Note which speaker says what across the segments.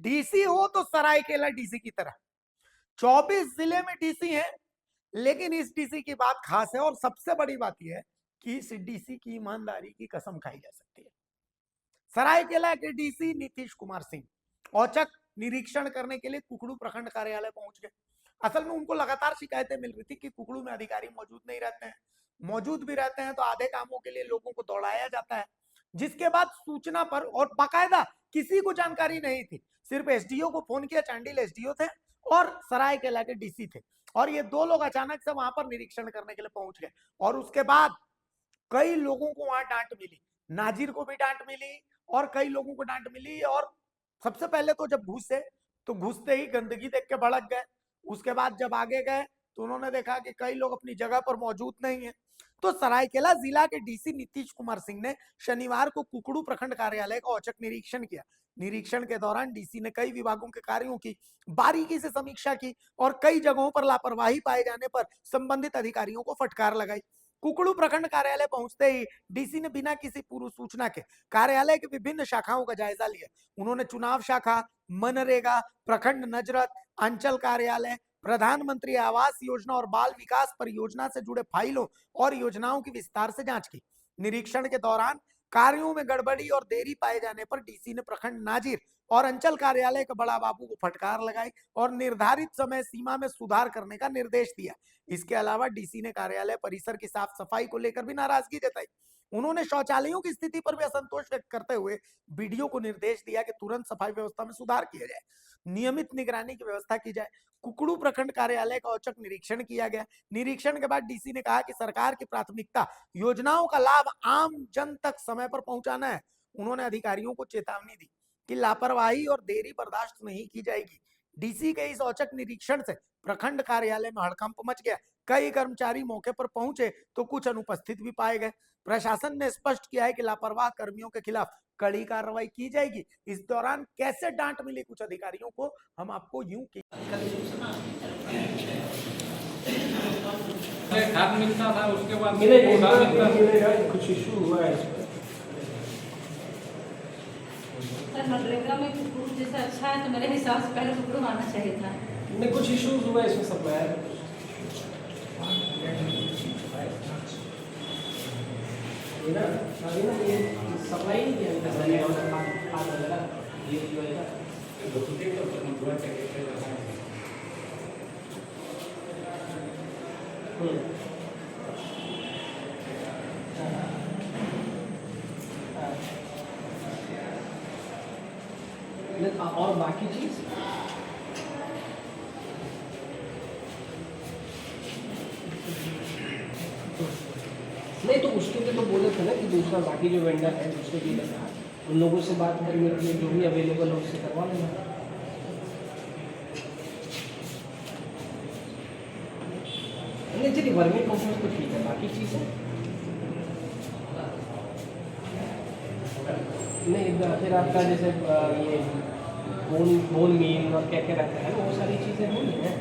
Speaker 1: DC हो तो Seraikela DC की तरह 24 जिले में डीसी हैं, लेकिन इस डीसी की बात खास है और सबसे बड़ी बात यह है कि इस डीसी की ईमानदारी की कसम खाई जा सकती है। सरायकेला के डीसी नीतीश कुमार सिंह औचक निरीक्षण करने के लिए कुकड़ू प्रखंड कार्यालय पहुंच गए। असल में उनको लगातार शिकायतें मिल रही थी कि कुकड़ू में अधिकारी मौजूद नहीं रहते हैं, मौजूद भी रहते हैं तो आधे कामों के लिए लोगों को दौड़ाया जाता है, जिसके बाद सूचना पर और बाकायदा किसी को जानकारी नहीं थी, सिर्फ एसडीओ को फोन किया, चांडिल एसडीओ थे और सरायकेला के डीसी थे, और ये दो लोग अचानक से वहां पर निरीक्षण करने के लिए पहुंच गए। और उसके बाद कई लोगों को वहां डांट मिली, नाजिर को भी डांट मिली और कई लोगों को डांट मिली। और सबसे पहले तो जब घुसे तो घुसते ही गंदगी देख के भड़क गए। उसके बाद जब आगे गए तो उन्होंने देखा कि कई लोग अपनी जगह पर मौजूद नहीं है। तो सरायकेला जिला के डीसी नीतीश कुमार सिंह ने शनिवार को कुकड़ू प्रखंड कार्यालय का औचक निरीक्षण किया। निरीक्षण के दौरान डीसी ने कई विभागों के कार्यों की बारीकी से समीक्षा की और कई जगहों पर लापरवाही पाए जाने पर संबंधित अधिकारियों को फटकार लगाई। कुकड़ू प्रखंड कार्यालय पहुंचते ही डीसी ने बिना किसी पूर्व सूचना के कार्यालय की विभिन्न शाखाओं का जायजा लिया। उन्होंने चुनाव शाखा, मनरेगा, प्रखंड नजरत, अंचल कार्यालय, प्रधानमंत्री आवास योजना और बाल विकास परियोजना से जुड़े फाइलों और योजनाओं की विस्तार से जांच की। निरीक्षण के दौरान कार्यों में गड़बड़ी और देरी पाए जाने पर डीसी ने प्रखंड नाजिर और अंचल कार्यालय के बड़ा बाबू को फटकार लगाई और निर्धारित समय सीमा में सुधार करने का निर्देश दिया। इसके अलावा डीसी ने कार्यालय परिसर की साफ सफाई को लेकर भी नाराजगी जताई। उन्होंने शौचालयों की स्थिति पर भी असंतोष व्यक्त करते हुए बीडीओ को निर्देश दिया कि तुरंत सफाई व्यवस्था में सुधार किया जाए, नियमित निगरानी की व्यवस्था की जाए। कुकड़ू प्रखंड कार्यालय का औचक निरीक्षण किया गया। निरीक्षण के बाद डीसी ने कहा कि सरकार की प्राथमिकता योजनाओं का लाभ आम जन तक समय पर पहुंचाना है। उन्होंने अधिकारियों को चेतावनी दी कि लापरवाही और देरी बर्दाश्त नहीं की जाएगी। डीसी के इस औचक निरीक्षण से प्रखंड कार्यालय में हड़कंप मच गया। कई कर्मचारी मौके पर पहुंचे तो कुछ अनुपस्थित भी पाए गए। प्रशासन ने स्पष्ट किया है कि लापरवाह कर्मियों के खिलाफ कड़ी कार्रवाई की जाएगी। इस दौरान कैसे डांट मिली कुछ अधिकारियों को, हम आपको यूं
Speaker 2: मिलता था, उसके बाद मिलेगा
Speaker 3: कुछ इशू हुआ है
Speaker 4: सर। मनरेगा में कुकड़ू जैसा अच्छा है तो मेरे हिसाब से पहले कुकड़ू आना चाहिए था।
Speaker 3: नहीं, कुछ इश्यूज हुआ है इसमें सप्लाई ना, अभी ना ये सप्लाई नहीं किया ये जो है और बाकी चीज नहीं, तो उसके लिए तो बोले थे ना कि दूसरा बाकी जो वेंडर है दूसरे के लिए उन लोगों से बात करने के लिए जो भी अवेलेबल हो उससे करवा लेना। नहीं चलिए, वर्मी कंपोस्ट तो ठीक है, बाकी चीज़ें नहीं। फिर आपका जैसे ये बोन मील और क्या क्या रहता है वो सारी चीज़ें होंगी है।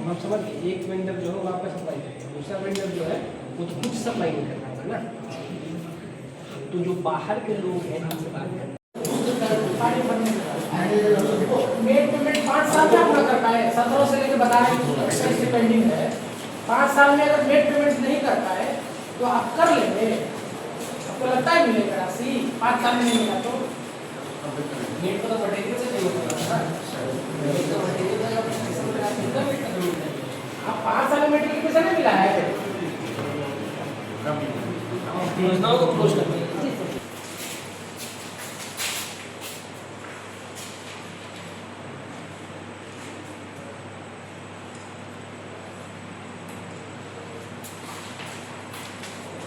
Speaker 3: हम समझ एक वेंडर जो है वहाँ पर सप्लाई करेगा, दूसरा वेंडर जो है वो तो कुछ सप्लाई नहीं करना होगा ना। तो जो बाहर के लोग हैं हमसे बात करें, 5 साल में पूरा कर पाए, 17 से लेकर बता रहे हैं पेंडिंग है। 5 साल में अगर नेट पेमेंट नहीं कर पाए तो आप कर लेंगे, आपको लगता है मिलेगा राशि? 5 साल में नहीं मिला तो नेट को तो मटेरियल से नहीं होता है। आप 5 साल में मेटेरियल पैसा नहीं मिला है, योजनाओं को क्लोज कर दिया।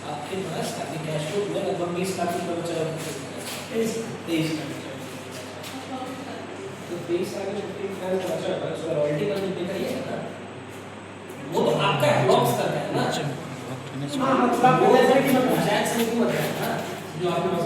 Speaker 3: आपके पास अभी कैश फ्लो में लगभग 20 लाख रुपये बचा है। 23 लाख, तो 23 लाख में 15 लाख बचा है, उसका रॉयल्टी का जो देखा है ना, वो तो आपका ब्लॉक्स करता है ना। हाँ, ब्लॉक जैसे कि पंचायत समिति में है ना, जो आपके पास